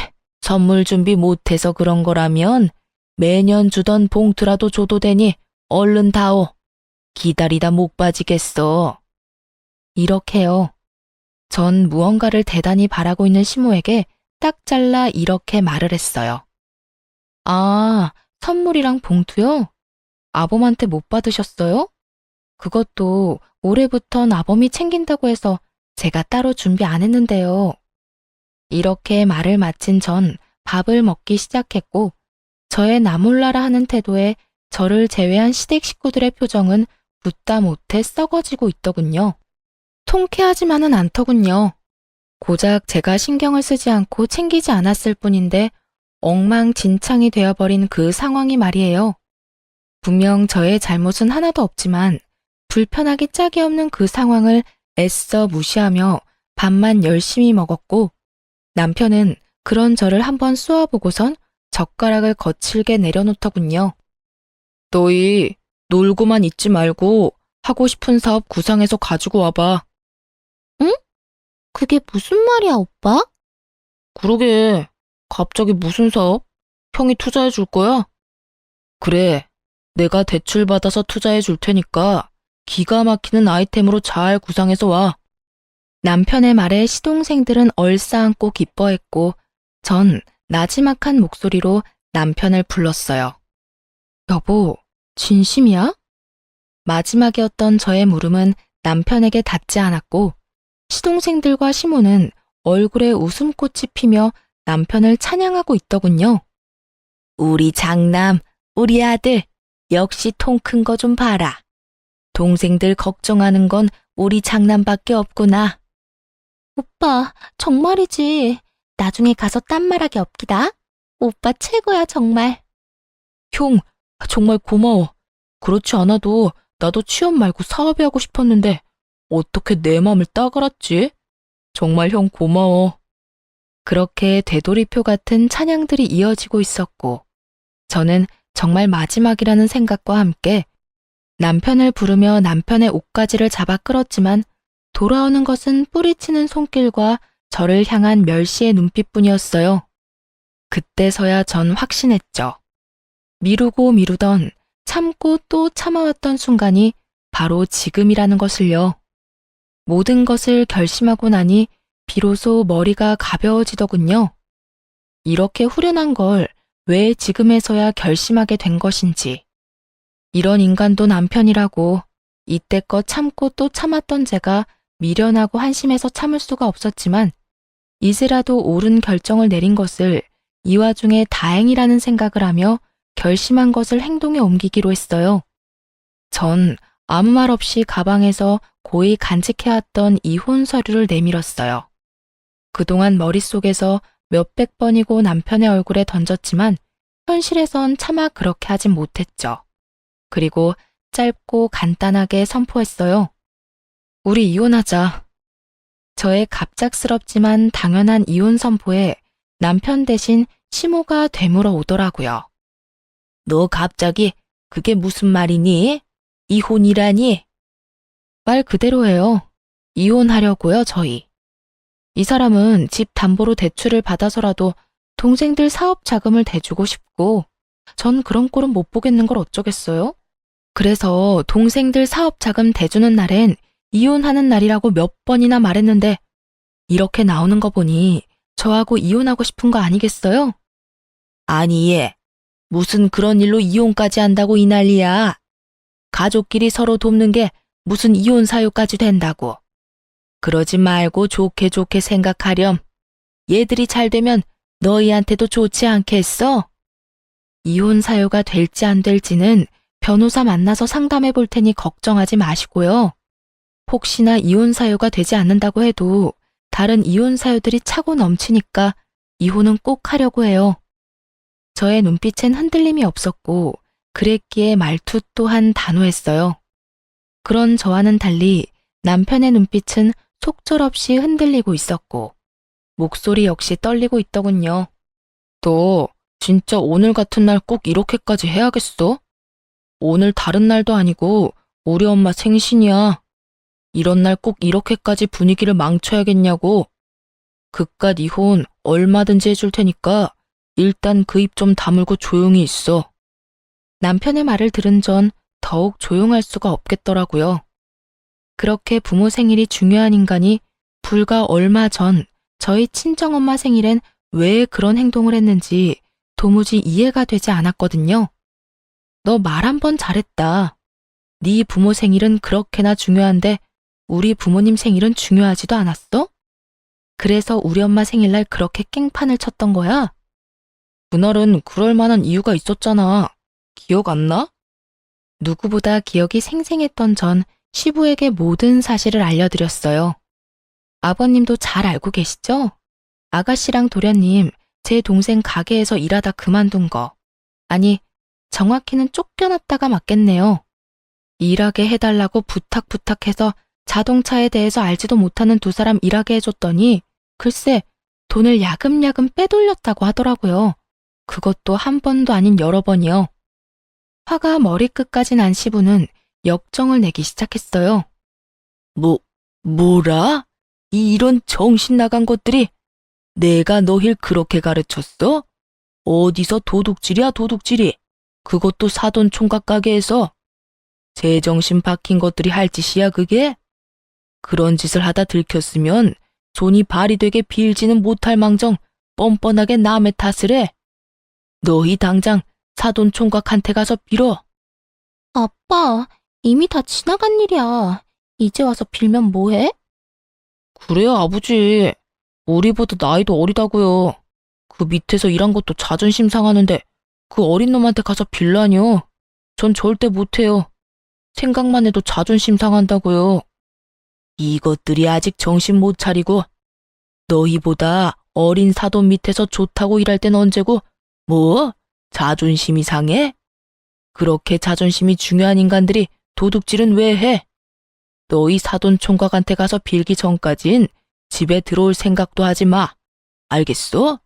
Speaker 1: 선물 준비 못해서 그런 거라면 매년 주던 봉투라도 줘도 되니 얼른 다오. 기다리다 못 빠지겠어. 이렇게요. 전 무언가를 대단히 바라고 있는 시모에게 딱 잘라 이렇게 말을 했어요. 아, 선물이랑 봉투요? 아범한테 못 받으셨어요? 그것도 올해부턴 아범이 챙긴다고 해서 제가 따로 준비 안 했는데요. 이렇게 말을 마친 전 밥을 먹기 시작했고 저의 나몰라라 하는 태도에 저를 제외한 시댁 식구들의 표정은 붓다 못해 썩어지고 있더군요. 통쾌하지만은 않더군요. 고작 제가 신경을 쓰지 않고 챙기지 않았을 뿐인데 엉망진창이 되어버린 그 상황이 말이에요. 분명 저의 잘못은 하나도 없지만 불편하기 짝이 없는 그 상황을 애써 무시하며 밥만 열심히 먹었고 남편은 그런 저를 한번 쏘아보고선 젓가락을 거칠게 내려놓더군요. 너희 놀고만 있지 말고 하고 싶은 사업 구상해서 가지고 와봐. 응? 그게 무슨 말이야, 오빠? 그러게. 갑자기 무슨 사업? 형이 투자해 줄 거야? 그래. 내가 대출 받아서 투자해 줄 테니까 기가 막히는 아이템으로 잘 구상해서 와. 남편의 말에 시동생들은 얼싸안고 기뻐했고 전 나지막한 목소리로 남편을 불렀어요. 여보, 진심이야? 마지막이었던 저의 물음은 남편에게 닿지 않았고 시동생들과 시모는 얼굴에 웃음꽃이 피며 남편을 찬양하고 있더군요. 우리 장남, 우리 아들, 역시 통 큰 거 좀 봐라. 동생들 걱정하는 건 우리 장남밖에 없구나. 오빠, 정말이지. 나중에 가서 딴 말하기 없기다. 오빠 최고야, 정말. 형, 정말 고마워. 그렇지 않아도 나도 취업 말고 사업이 하고 싶었는데 어떻게 내 맘을 딱 알았지? 정말 형 고마워. 그렇게 되돌이표 같은 찬양들이 이어지고 있었고 저는 정말 마지막이라는 생각과 함께 남편을 부르며 남편의 옷가지를 잡아 끌었지만 돌아오는 것은 뿌리치는 손길과 저를 향한 멸시의 눈빛뿐이었어요. 그때서야 전 확신했죠. 미루고 미루던 참고 또 참아왔던 순간이 바로 지금이라는 것을요. 모든 것을 결심하고 나니 비로소 머리가 가벼워지더군요. 이렇게 후련한 걸 왜 지금에서야 결심하게 된 것인지. 이런 인간도 남편이라고 이때껏 참고 또 참았던 제가 미련하고 한심해서 참을 수가 없었지만 이제라도 옳은 결정을 내린 것을 이 와중에 다행이라는 생각을 하며 결심한 것을 행동에 옮기기로 했어요. 전 아무 말 없이 가방에서 고이 간직해왔던 이혼 서류를 내밀었어요. 그동안 머릿속에서 몇백 번이고 남편의 얼굴에 던졌지만 현실에선 차마 그렇게 하진 못했죠. 그리고 짧고 간단하게 선포했어요. 우리 이혼하자. 저의 갑작스럽지만 당연한 이혼 선포에 남편 대신 시모가 되물어 오더라고요. 너 갑자기 그게 무슨 말이니? 이혼이라니? 말 그대로예요. 이혼하려고요, 저희. 이 사람은 집 담보로 대출을 받아서라도 동생들 사업 자금을 대주고 싶고 전 그런 꼴은 못 보겠는 걸 어쩌겠어요? 그래서 동생들 사업 자금 대주는 날엔 이혼하는 날이라고 몇 번이나 말했는데 이렇게 나오는 거 보니 저하고 이혼하고 싶은 거 아니겠어요? 아니 얘, 무슨 그런 일로 이혼까지 한다고 이 난리야. 가족끼리 서로 돕는 게 무슨 이혼 사유까지 된다고. 그러지 말고 좋게 좋게 생각하렴. 얘들이 잘 되면 너희한테도 좋지 않겠어? 이혼 사유가 될지 안 될지는 변호사 만나서 상담해 볼 테니 걱정하지 마시고요. 혹시나 이혼 사유가 되지 않는다고 해도 다른 이혼 사유들이 차고 넘치니까 이혼은 꼭 하려고 해요. 저의 눈빛엔 흔들림이 없었고 그랬기에 말투 또한 단호했어요. 그런 저와는 달리 남편의 눈빛은 속절없이 흔들리고 있었고 목소리 역시 떨리고 있더군요. 너 진짜 오늘 같은 날 꼭 이렇게까지 해야겠어? 오늘 다른 날도 아니고 우리 엄마 생신이야. 이런 날 꼭 이렇게까지 분위기를 망쳐야겠냐고. 그깟 이혼 얼마든지 해줄 테니까 일단 그 입 좀 다물고 조용히 있어. 남편의 말을 들은 전 더욱 조용할 수가 없겠더라고요. 그렇게 부모 생일이 중요한 인간이 불과 얼마 전 저희 친정엄마 생일엔 왜 그런 행동을 했는지 도무지 이해가 되지 않았거든요. 너 말 한 번 잘했다. 네 부모 생일은 그렇게나 중요한데 우리 부모님 생일은 중요하지도 않았어? 그래서 우리 엄마 생일날 그렇게 깽판을 쳤던 거야? 그날은 그럴 만한 이유가 있었잖아. 기억 안 나? 누구보다 기억이 생생했던 전 시부에게 모든 사실을 알려드렸어요. 아버님도 잘 알고 계시죠? 아가씨랑 도련님, 제 동생 가게에서 일하다 그만둔 거. 아니, 정확히는 쫓겨났다가 맞겠네요. 일하게 해달라고 부탁해서 자동차에 대해서 알지도 못하는 두 사람 일하게 해줬더니 글쎄 돈을 야금야금 빼돌렸다고 하더라고요. 그것도 한 번도 아닌 여러 번이요. 화가 머리끝까지 난 시부는 역정을 내기 시작했어요. 뭐라? 이런 정신 나간 것들이 내가 너힐 그렇게 가르쳤어? 어디서 도둑질이야 도둑질이. 그것도 사돈 총각 가게에서. 제정신 박힌 것들이 할 짓이야 그게? 그런 짓을 하다 들켰으면 손이 발이 되게 빌지는 못할 망정 뻔뻔하게 남의 탓을 해. 너희 당장 사돈 총각한테 가서 빌어.
Speaker 2: 아빠, 이미 다 지나간 일이야. 이제 와서 빌면 뭐해?
Speaker 1: 그래요, 아버지. 우리보다 나이도 어리다고요. 그 밑에서 일한 것도 자존심 상하는데 그 어린 놈한테 가서 빌라뇨. 전 절대 못해요. 생각만 해도 자존심 상한다고요. 이것들이 아직 정신 못 차리고 너희보다 어린 사돈 밑에서 좋다고 일할 땐 언제고 뭐? 자존심이 상해? 그렇게 자존심이 중요한 인간들이 도둑질은 왜 해? 너희 사돈 총각한테 가서 빌기 전까진 집에 들어올 생각도 하지 마. 알겠어?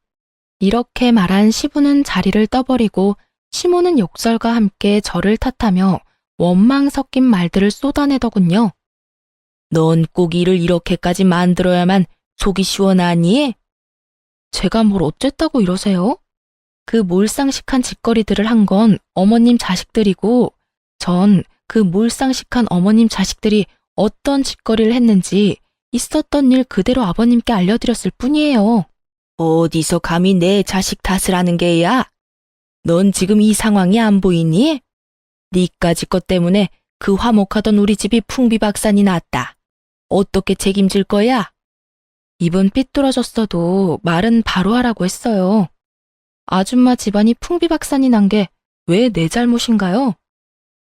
Speaker 1: 이렇게 말한 시부는 자리를 떠버리고 시모는 욕설과 함께 저를 탓하며 원망 섞인 말들을 쏟아내더군요. 넌 꼭 일을 이렇게까지 만들어야만 속이 시원하니? 제가 뭘 어쨌다고 이러세요? 그 몰상식한 짓거리들을 한 건 어머님 자식들이고 전 그 몰상식한 어머님 자식들이 어떤 짓거리를 했는지 있었던 일 그대로 아버님께 알려드렸을 뿐이에요. 어디서 감히 내 자식 탓을 하는 게야? 넌 지금 이 상황이 안 보이니? 니까지 것 때문에 그 화목하던 우리 집이 풍비박산이 났다. 어떻게 책임질 거야? 입은 삐뚤어졌어도 말은 바로 하라고 했어요. 아줌마 집안이 풍비박산이 난 게 왜 내 잘못인가요?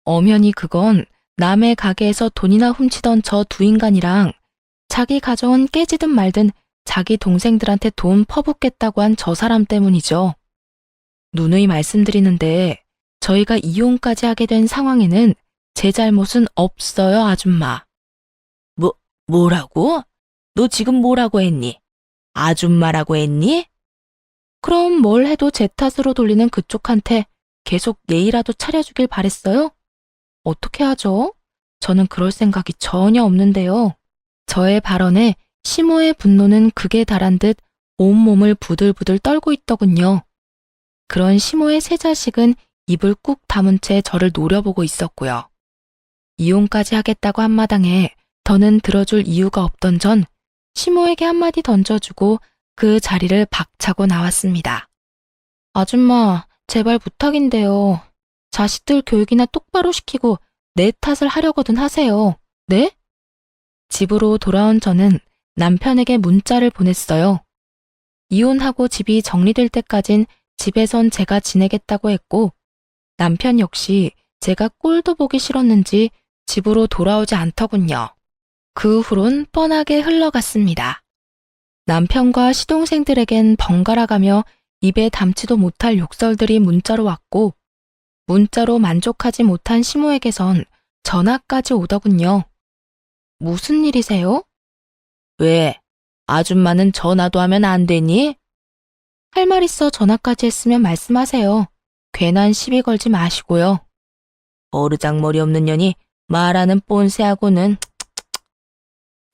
Speaker 1: 엄연히 그건 남의 가게에서 돈이나 훔치던 저 두 인간이랑 자기 가정은 깨지든 말든 자기 동생들한테 돈 퍼붓겠다고 한 저 사람 때문이죠. 누누이 말씀드리는데 저희가 이혼까지 하게 된 상황에는 제 잘못은 없어요, 아줌마. 뭐라고? 너 지금 뭐라고 했니? 아줌마라고 했니? 그럼 뭘 해도 제 탓으로 돌리는 그쪽한테 계속 예의라도 차려주길 바랬어요? 어떻게 하죠? 저는 그럴 생각이 전혀 없는데요. 저의 발언에 시모의 분노는 극에 달한 듯 온몸을 부들부들 떨고 있더군요. 그런 시모의 세 자식은 입을 꾹 다문 채 저를 노려보고 있었고요. 이혼까지 하겠다고 한 마당에 더는 들어줄 이유가 없던 전 시모에게 한마디 던져주고 그 자리를 박차고 나왔습니다. 아줌마, 제발 부탁인데요. 자식들 교육이나 똑바로 시키고 내 탓을 하려거든 하세요. 네? 집으로 돌아온 저는 남편에게 문자를 보냈어요. 이혼하고 집이 정리될 때까진 집에선 제가 지내겠다고 했고 남편 역시 제가 꼴도 보기 싫었는지 집으로 돌아오지 않더군요. 그 후론 뻔하게 흘러갔습니다. 남편과 시동생들에겐 번갈아가며 입에 담지도 못할 욕설들이 문자로 왔고 문자로 만족하지 못한 시모에게선 전화까지 오더군요. 무슨 일이세요? 왜? 아줌마는 전화도 하면 안 되니? 할 말 있어 전화까지 했으면 말씀하세요. 괜한 시비 걸지 마시고요. 버르장머리 없는 년이 말하는 꼰세하고는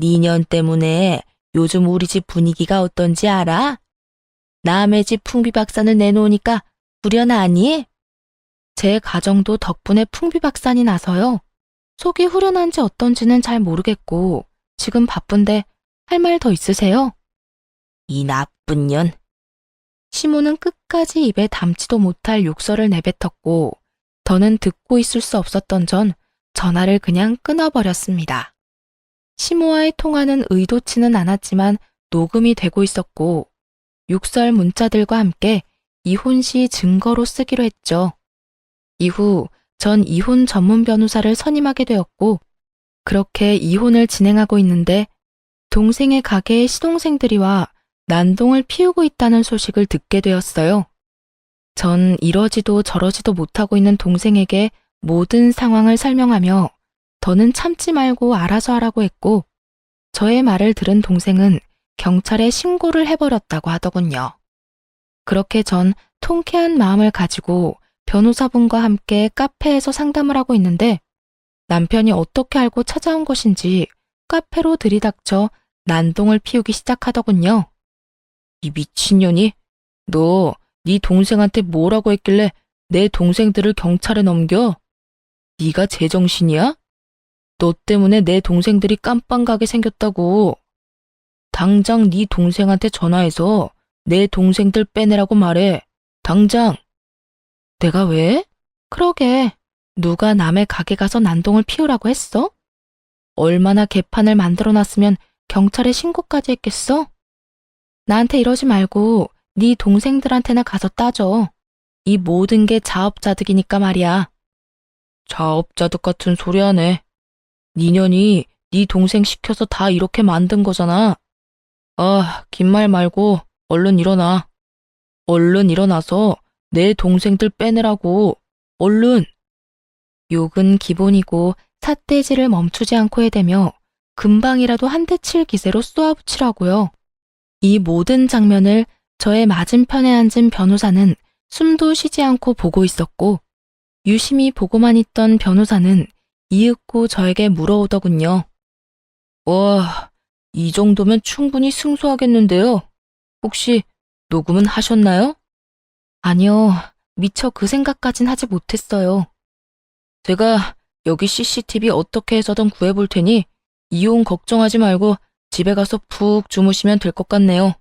Speaker 1: 니년 때문에 요즘 우리 집 분위기가 어떤지 알아? 남의 집 풍비박산을 내놓으니까 후련하니? 제 가정도 덕분에 풍비박산이 나서요. 속이 후련한지 어떤지는 잘 모르겠고 지금 바쁜데 할 말 더 있으세요? 이 나쁜 년. 시모는 끝까지 입에 담지도 못할 욕설을 내뱉었고 더는 듣고 있을 수 없었던 전 전화를 그냥 끊어버렸습니다. 시모와의 통화는 의도치는 않았지만 녹음이 되고 있었고 욕설 문자들과 함께 이혼 시 증거로 쓰기로 했죠. 이후 전 이혼 전문 변호사를 선임하게 되었고 그렇게 이혼을 진행하고 있는데 동생의 가게에 시동생들이 와 난동을 피우고 있다는 소식을 듣게 되었어요. 전 이러지도 저러지도 못하고 있는 동생에게 모든 상황을 설명하며 더는 참지 말고 알아서 하라고 했고 저의 말을 들은 동생은 경찰에 신고를 해버렸다고 하더군요. 그렇게 전 통쾌한 마음을 가지고 변호사분과 함께 카페에서 상담을 하고 있는데 남편이 어떻게 알고 찾아온 것인지 카페로 들이닥쳐 난동을 피우기 시작하더군요. 이 미친년이? 너 네 동생한테 뭐라고 했길래 내 동생들을 경찰에 넘겨? 네가 제정신이야? 너 때문에 내 동생들이 깜빵 가게 생겼다고. 당장 네 동생한테 전화해서 내 동생들 빼내라고 말해. 당장. 내가 왜? 그러게. 누가 남의 가게 가서 난동을 피우라고 했어? 얼마나 개판을 만들어놨으면 경찰에 신고까지 했겠어? 나한테 이러지 말고 네 동생들한테나 가서 따져. 이 모든 게 자업자득이니까 말이야. 자업자득 같은 소리 하네. 니년이 네 동생 시켜서 다 이렇게 만든 거잖아. 아, 긴 말 말고 얼른 일어나. 얼른 일어나서 내 동생들 빼내라고. 얼른. 욕은 기본이고 삿대질을 멈추지 않고 해대며 금방이라도 한 대 칠 기세로 쏘아붙이라고요. 이 모든 장면을 저의 맞은편에 앉은 변호사는 숨도 쉬지 않고 보고 있었고, 유심히 보고만 있던 변호사는 이윽고 저에게 물어오더군요. 와, 이 정도면 충분히 승소하겠는데요. 혹시 녹음은 하셨나요? 아니요, 미처 그 생각까진 하지 못했어요. 제가 여기 CCTV 어떻게 해서든 구해볼 테니 이혼 걱정하지 말고 집에 가서 푹 주무시면 될 것 같네요.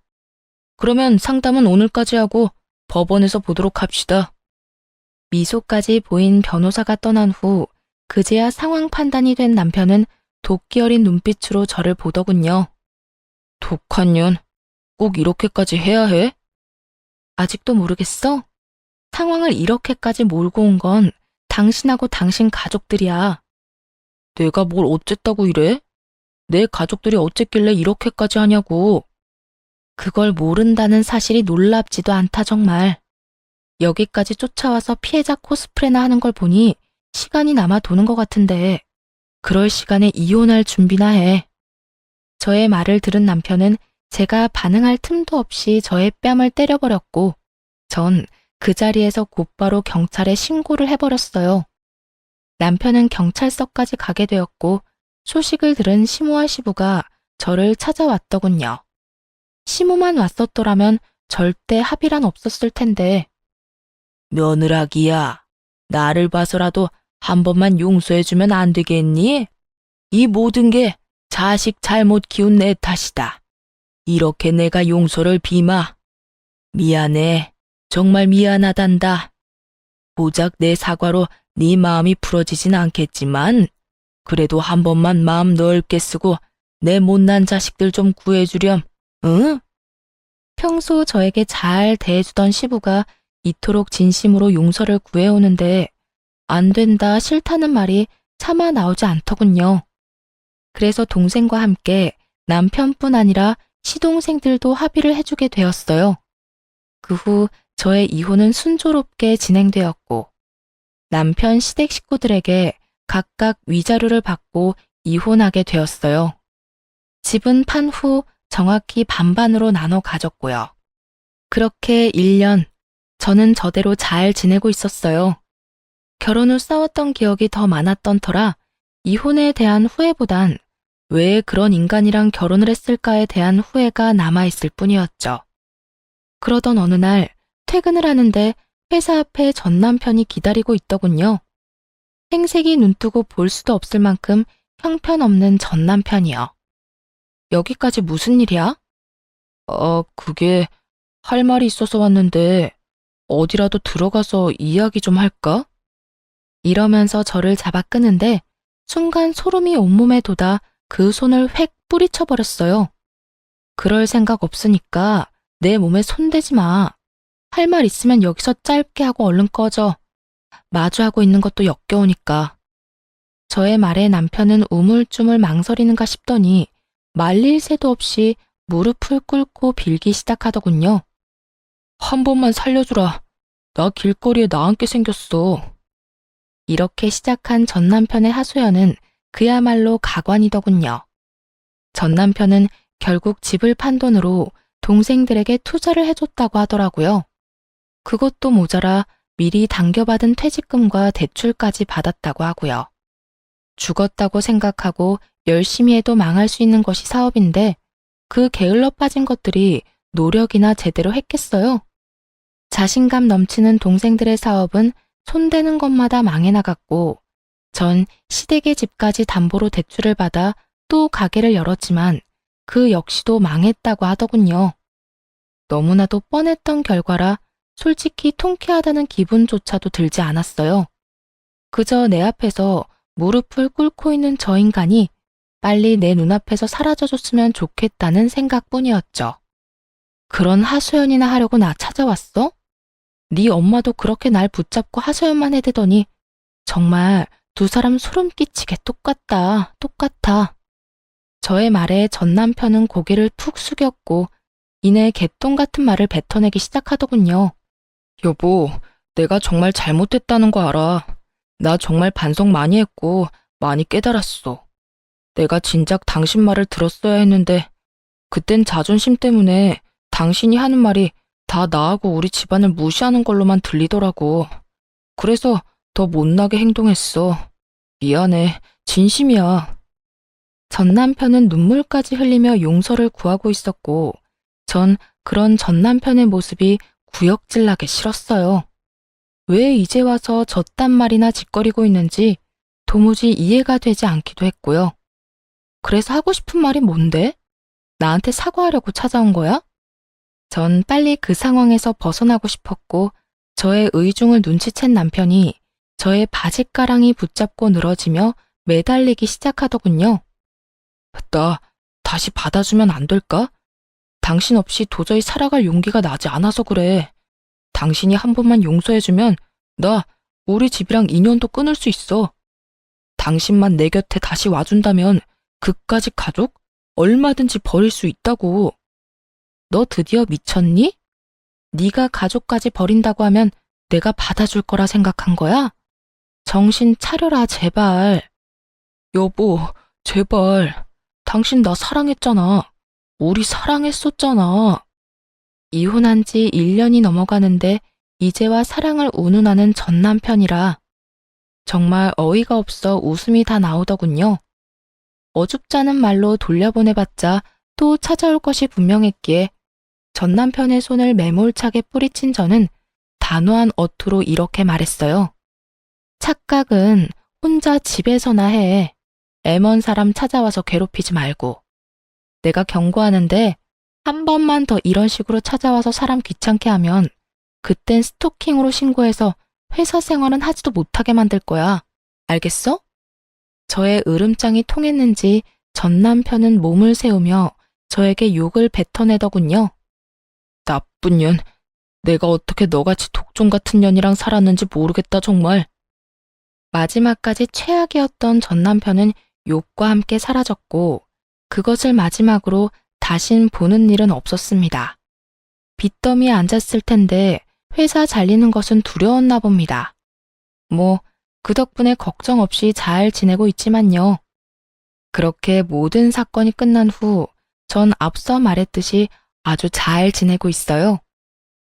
Speaker 1: 그러면 상담은 오늘까지 하고 법원에서 보도록 합시다. 미소까지 보인 변호사가 떠난 후 그제야 상황 판단이 된 남편은 도끼 어린 눈빛으로 저를 보더군요. 독한 년, 꼭 이렇게까지 해야 해? 아직도 모르겠어? 상황을 이렇게까지 몰고 온 건 당신하고 당신 가족들이야. 내가 뭘 어쨌다고 이래? 내 가족들이 어쨌길래 이렇게까지 하냐고. 그걸 모른다는 사실이 놀랍지도 않다 정말. 여기까지 쫓아와서 피해자 코스프레나 하는 걸 보니 시간이 남아 도는 것 같은데 그럴 시간에 이혼할 준비나 해. 저의 말을 들은 남편은 제가 반응할 틈도 없이 저의 뺨을 때려버렸고 전 그 자리에서 곧바로 경찰에 신고를 해버렸어요. 남편은 경찰서까지 가게 되었고 소식을 들은 시모와 시부가 저를 찾아왔더군요. 시모만 왔었더라면 절대 합의란 없었을 텐데. 며느라기야, 나를 봐서라도 한 번만 용서해주면 안 되겠니? 이 모든 게 자식 잘못 키운 내 탓이다. 이렇게 내가 용서를 비마. 미안해. 정말 미안하단다. 고작 내 사과로 네 마음이 풀어지진 않겠지만 그래도 한 번만 마음 넓게 쓰고 내 못난 자식들 좀 구해주렴. 응? 평소 저에게 잘 대해주던 시부가 이토록 진심으로 용서를 구해오는데 안 된다 싫다는 말이 차마 나오지 않더군요. 그래서 동생과 함께 남편뿐 아니라 시동생들도 합의를 해주게 되었어요. 그 후 저의 이혼은 순조롭게 진행되었고 남편 시댁 식구들에게 각각 위자료를 받고 이혼하게 되었어요. 집은 판 후 정확히 반반으로 나눠 가졌고요. 그렇게 1년 저는 저대로 잘 지내고 있었어요. 결혼 후 싸웠던 기억이 더 많았던 터라 이혼에 대한 후회보단 왜 그런 인간이랑 결혼을 했을까에 대한 후회가 남아있을 뿐이었죠. 그러던 어느 날 퇴근을 하는데 회사 앞에 전 남편이 기다리고 있더군요. 행색이 눈뜨고 볼 수도 없을 만큼 형편없는 전 남편이요. 여기까지 무슨 일이야? 그게 할 말이 있어서 왔는데 어디라도 들어가서 이야기 좀 할까? 이러면서 저를 잡아 끄는데 순간 소름이 온몸에 돋아 그 손을 획 뿌리쳐버렸어요. 그럴 생각 없으니까 내 몸에 손대지 마. 할 말 있으면 여기서 짧게 하고 얼른 꺼져. 마주하고 있는 것도 역겨우니까. 저의 말에 남편은 우물쭈물 망설이는가 싶더니 말릴 새도 없이 무릎을 꿇고 빌기 시작하더군요. 한 번만 살려주라. 나 길거리에 나앉게 생겼어. 이렇게 시작한 전 남편의 하소연은 그야말로 가관이더군요. 전 남편은 결국 집을 판 돈으로 동생들에게 투자를 해줬다고 하더라고요. 그것도 모자라 미리 당겨받은 퇴직금과 대출까지 받았다고 하고요. 죽었다고 생각하고 열심히 해도 망할 수 있는 것이 사업인데 그 게을러 빠진 것들이 노력이나 제대로 했겠어요? 자신감 넘치는 동생들의 사업은 손대는 것마다 망해 나갔고 전 시댁의 집까지 담보로 대출을 받아 또 가게를 열었지만 그 역시도 망했다고 하더군요. 너무나도 뻔했던 결과라 솔직히 통쾌하다는 기분조차도 들지 않았어요. 그저 내 앞에서 무릎을 꿇고 있는 저 인간이 빨리 내 눈앞에서 사라져줬으면 좋겠다는 생각뿐이었죠. 그런 하소연이나 하려고 나 찾아왔어? 네 엄마도 그렇게 날 붙잡고 하소연만 해대더니 정말 두 사람 소름 끼치게 똑같다. 저의 말에 전 남편은 고개를 푹 숙였고 이내 개똥 같은 말을 뱉어내기 시작하더군요. 여보, 내가 정말 잘못했다는 거 알아. 나 정말 반성 많이 했고 많이 깨달았어. 내가 진작 당신 말을 들었어야 했는데 그땐 자존심 때문에 당신이 하는 말이 다 나하고 우리 집안을 무시하는 걸로만 들리더라고. 그래서 더 못나게 행동했어. 미안해. 진심이야. 전 남편은 눈물까지 흘리며 용서를 구하고 있었고 전 그런 전 남편의 모습이 구역질나게 싫었어요. 왜 이제 와서 저딴 말이나 짓거리고 있는지 도무지 이해가 되지 않기도 했고요. 그래서 하고 싶은 말이 뭔데? 나한테 사과하려고 찾아온 거야? 전 빨리 그 상황에서 벗어나고 싶었고 저의 의중을 눈치챈 남편이 저의 바짓가랑이 붙잡고 늘어지며 매달리기 시작하더군요. 나 다시 받아주면 안 될까? 당신 없이 도저히 살아갈 용기가 나지 않아서 그래. 당신이 한 번만 용서해주면 나 우리 집이랑 인연도 끊을 수 있어. 당신만 내 곁에 다시 와준다면 그까짓 가족 얼마든지 버릴 수 있다고. 너 드디어 미쳤니? 네가 가족까지 버린다고 하면 내가 받아줄 거라 생각한 거야? 정신 차려라 제발. 여보, 제발. 당신 나 사랑했잖아. 우리 사랑했었잖아. 이혼한 지 1년이 넘어가는데 이제와 사랑을 운운하는 전 남편이라 정말 어이가 없어 웃음이 다 나오더군요. 어줍잖은 말로 돌려보내봤자 또 찾아올 것이 분명했기에 전 남편의 손을 매몰차게 뿌리친 저는 단호한 어투로 이렇게 말했어요. 착각은 혼자 집에서나 해. 애먼 사람 찾아와서 괴롭히지 말고. 내가 경고하는데 한 번만 더 이런 식으로 찾아와서 사람 귀찮게 하면 그땐 스토킹으로 신고해서 회사 생활은 하지도 못하게 만들 거야. 알겠어? 저의 으름장이 통했는지 전 남편은 몸을 세우며 저에게 욕을 뱉어내더군요. 나쁜 년, 내가 어떻게 너같이 독종 같은 년이랑 살았는지 모르겠다 정말. 마지막까지 최악이었던 전 남편은 욕과 함께 사라졌고 그것을 마지막으로 다신 보는 일은 없었습니다. 빚더미에 앉았을 텐데 회사 잘리는 것은 두려웠나 봅니다. 그 덕분에 걱정 없이 잘 지내고 있지만요. 그렇게 모든 사건이 끝난 후 전 앞서 말했듯이 아주 잘 지내고 있어요.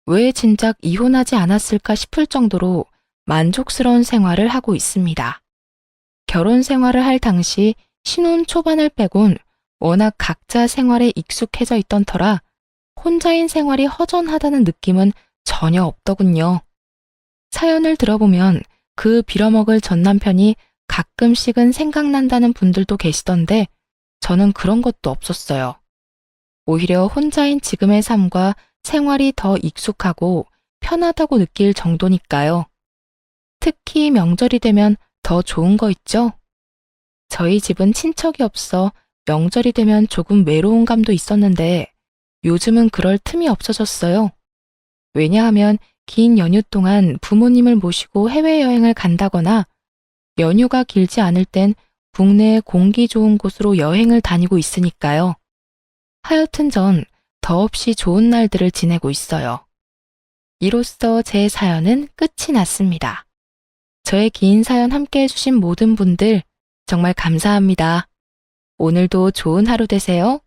Speaker 1: 왜 진작 이혼하지 않았을까 싶을 정도로 만족스러운 생활을 하고 있습니다. 결혼 생활을 할 당시 신혼 초반을 빼곤 워낙 각자 생활에 익숙해져 있던 터라 혼자인 생활이 허전하다는 느낌은 전혀 없더군요. 사연을 들어보면 그 빌어먹을 전 남편이 가끔씩은 생각난다는 분들도 계시던데 저는 그런 것도 없었어요. 오히려 혼자인 지금의 삶과 생활이 더 익숙하고 편하다고 느낄 정도니까요. 특히 명절이 되면 더 좋은 거 있죠? 저희 집은 친척이 없어 명절이 되면 조금 외로운 감도 있었는데 요즘은 그럴 틈이 없어졌어요. 왜냐하면 긴 연휴 동안 부모님을 모시고 해외여행을 간다거나 연휴가 길지 않을 땐 국내에 공기 좋은 곳으로 여행을 다니고 있으니까요. 하여튼 전 더없이 좋은 날들을 지내고 있어요. 이로써 제 사연은 끝이 났습니다. 저의 긴 사연 함께 해주신 모든 분들 정말 감사합니다. 오늘도 좋은 하루 되세요.